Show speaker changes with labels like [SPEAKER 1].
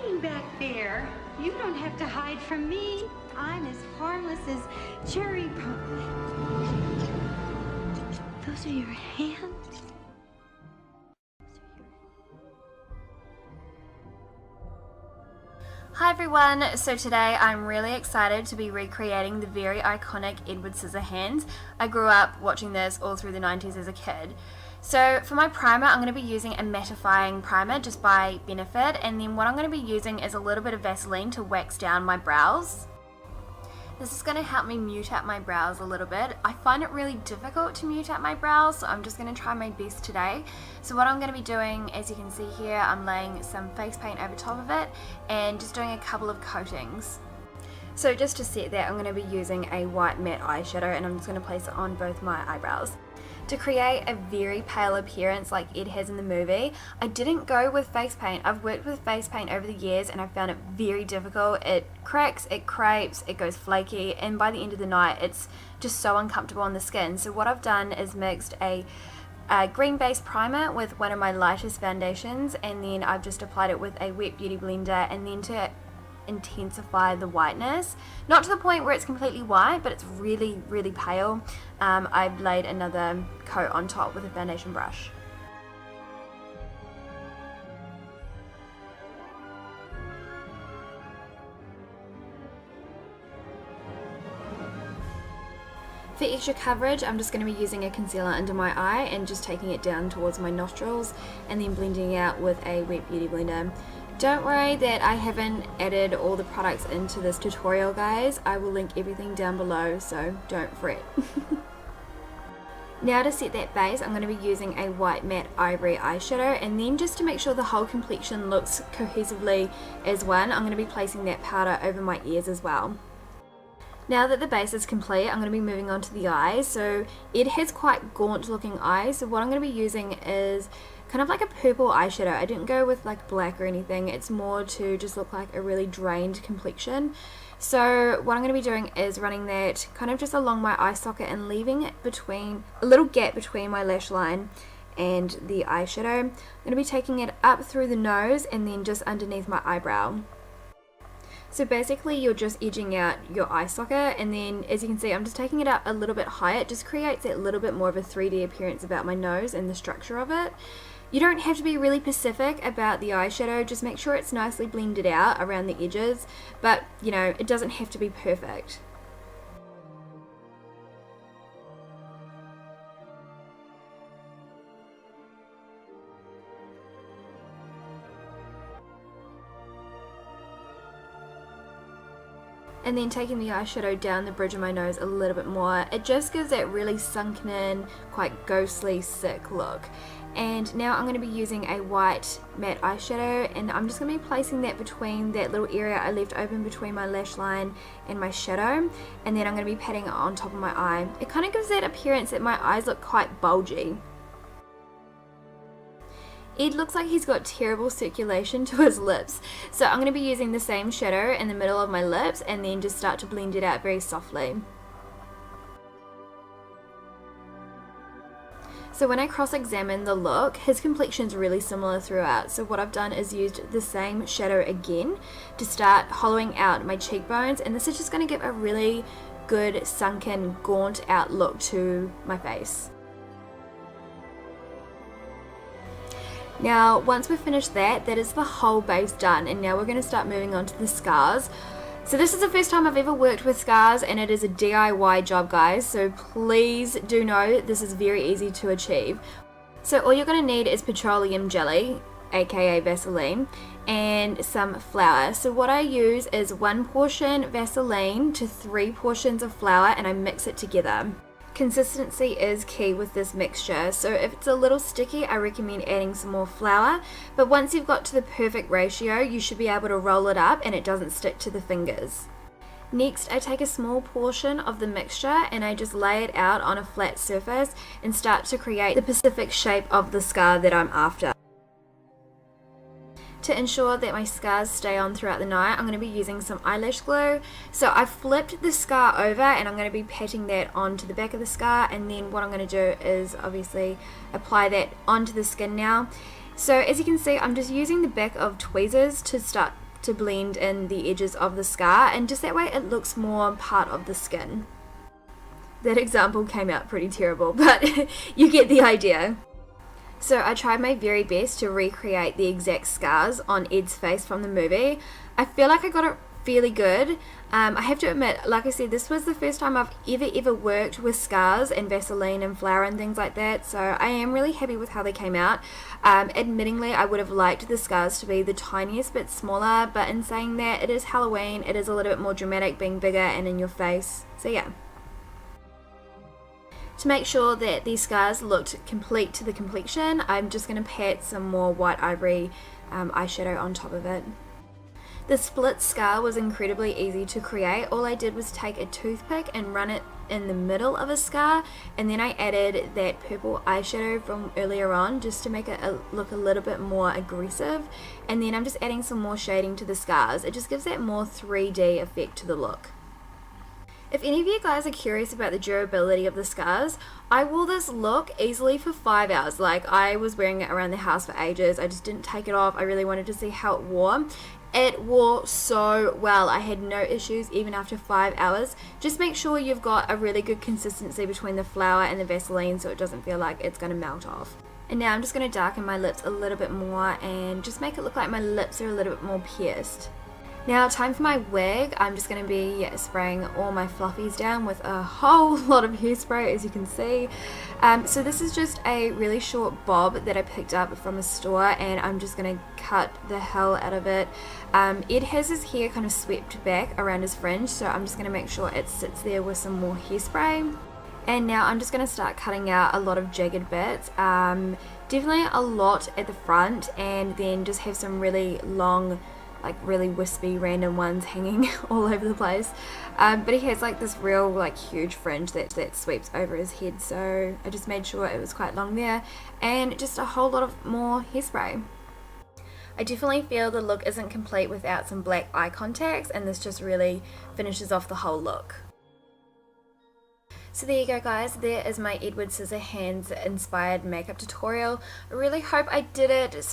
[SPEAKER 1] doing back there? You don't have to hide from me. I'm as harmless as cherry pie. Those are your hands?
[SPEAKER 2] Hi everyone, so today I'm really excited to be recreating the very iconic Edward Scissor Hands. I grew up watching this all through the 90s as a kid. So for my primer, I'm going to be using a mattifying primer just by Benefit, and then what I'm going to be using is a little bit of Vaseline to wax down my brows. This is going to help me mute out my brows a little bit. I find it really difficult to mute out my brows, so I'm just going to try my best today. So what I'm going to be doing, as you can see here, I'm laying some face paint over top of it and just doing a couple of coatings. So just to set that, I'm going to be using a white matte eyeshadow, and I'm just going to place it on both my eyebrows. To create a very pale appearance like Ed has in the movie, I didn't go with face paint. I've worked with face paint over the years and I found it very difficult. It cracks, it crepes, it goes flaky, and by the end of the night it's just so uncomfortable on the skin. So what I've done is mixed a green based primer with one of my lightest foundations, and then I've just applied it with a wet beauty blender, and then to intensify the whiteness, not to the point where it's completely white, but it's really pale, I've laid another coat on top with a foundation brush. For extra coverage, I'm just going to be using a concealer under my eye and just taking it down towards my nostrils and then blending it out with a wet beauty blender. Don't worry that I haven't added all the products into this tutorial, guys. I will link everything down below, so don't fret. Now to set that base, I'm going to be using a white matte ivory eyeshadow, and then just to make sure the whole complexion looks cohesively as one, I'm going to be placing that powder over my ears as well. Now that the base is complete, I'm going to be moving on to the eyes. So it has quite gaunt looking eyes, so what I'm going to be using is kind of like a purple eyeshadow. I didn't go with like black or anything, it's more to just look like a really drained complexion. So what I'm going to be doing is running that kind of just along my eye socket and leaving it between a little gap between my lash line and the eyeshadow. I'm going to be taking it up through the nose and then just underneath my eyebrow. So basically you're just edging out your eye socket, and then as you can see I'm just taking it up a little bit higher. It just creates that little bit more of a 3D appearance about my nose and the structure of it. You don't have to be really specific about the eyeshadow, just make sure it's nicely blended out around the edges, but you know, it doesn't have to be perfect. And then taking the eyeshadow down the bridge of my nose a little bit more, it just gives that really sunken in, quite ghostly, sick look. And now I'm going to be using a white matte eyeshadow, and I'm just going to be placing that between that little area I left open between my lash line and my shadow, and then I'm going to be patting it on top of my eye. It kind of gives that appearance that my eyes look quite bulgy. Ed looks like he's got terrible circulation to his lips, so I'm going to be using the same shadow in the middle of my lips and then just start to blend it out very softly. So when I cross-examine the look, his complexion's really similar throughout, so what I've done is used the same shadow again to start hollowing out my cheekbones, and this is just going to give a really good sunken, gaunt out look to my face. Now once we've finished that is the whole base done, and now we're going to start moving on to the scars. So this is the first time I've ever worked with scars, and it is a DIY job, guys, so please do know this is very easy to achieve. So all you're going to need is petroleum jelly, aka Vaseline, and some flour. So what I use is 1 portion Vaseline to 3 portions of flour, and I mix it together. Consistency is key with this mixture, so if it's a little sticky I recommend adding some more flour, but once you've got to the perfect ratio you should be able to roll it up and it doesn't stick to the fingers. Next I take a small portion of the mixture and I just lay it out on a flat surface and start to create the specific shape of the scar that I'm after. To ensure that my scars stay on throughout the night, I'm going to be using some eyelash glue. So I flipped the scar over and I'm going to be patting that onto the back of the scar, and then what I'm going to do is obviously apply that onto the skin now. So as you can see, I'm just using the back of tweezers to start to blend in the edges of the scar, and just that way it looks more part of the skin. That example came out pretty terrible, but you get the idea. So I tried my very best to recreate the exact scars on Ed's face from the movie. I feel like I got it fairly good. I have to admit, like I said, this was the first time I've ever worked with scars and Vaseline and flour and things like that, so I am really happy with how they came out. Admittingly, I would have liked the scars to be the tiniest bit smaller, but in saying that, it is Halloween, it is a little bit more dramatic being bigger and in your face, so yeah. To make sure that these scars looked complete to the complexion, I'm just going to pat some more white ivory eyeshadow on top of it. The split scar was incredibly easy to create. All I did was take a toothpick and run it in the middle of a scar, and then I added that purple eyeshadow from earlier on just to make it look a little bit more aggressive, and then I'm just adding some more shading to the scars. It just gives that more 3D effect to the look. If any of you guys are curious about the durability of the scars, I wore this look easily for 5 hours. Like, I was wearing it around the house for ages. I just didn't take it off. I really wanted to see how it wore. It wore so well. I had no issues even after 5 hours. Just make sure you've got a really good consistency between the flour and the Vaseline so it doesn't feel like it's going to melt off. And now I'm just going to darken my lips a little bit more and just make it look like my lips are a little bit more pierced. Now, time for my wig. I'm just going to be spraying all my fluffies down with a whole lot of hairspray, as you can see. So this is just a really short bob that I picked up from a store, and I'm just going to cut the hell out of it. Ed has his hair kind of swept back around his fringe, so I'm just going to make sure it sits there with some more hairspray. And now I'm just going to start cutting out a lot of jagged bits. Definitely a lot at the front, and then just have some really long, like really wispy random ones hanging all over the place, but he has like this real like huge fringe that sweeps over his head, so I just made sure it was quite long there, and just a whole lot of more hairspray. I definitely feel the look isn't complete without some black eye contacts, and this just really finishes off the whole look. So there you go guys, there is my Edward Scissor Hands inspired makeup tutorial. I really hope I did it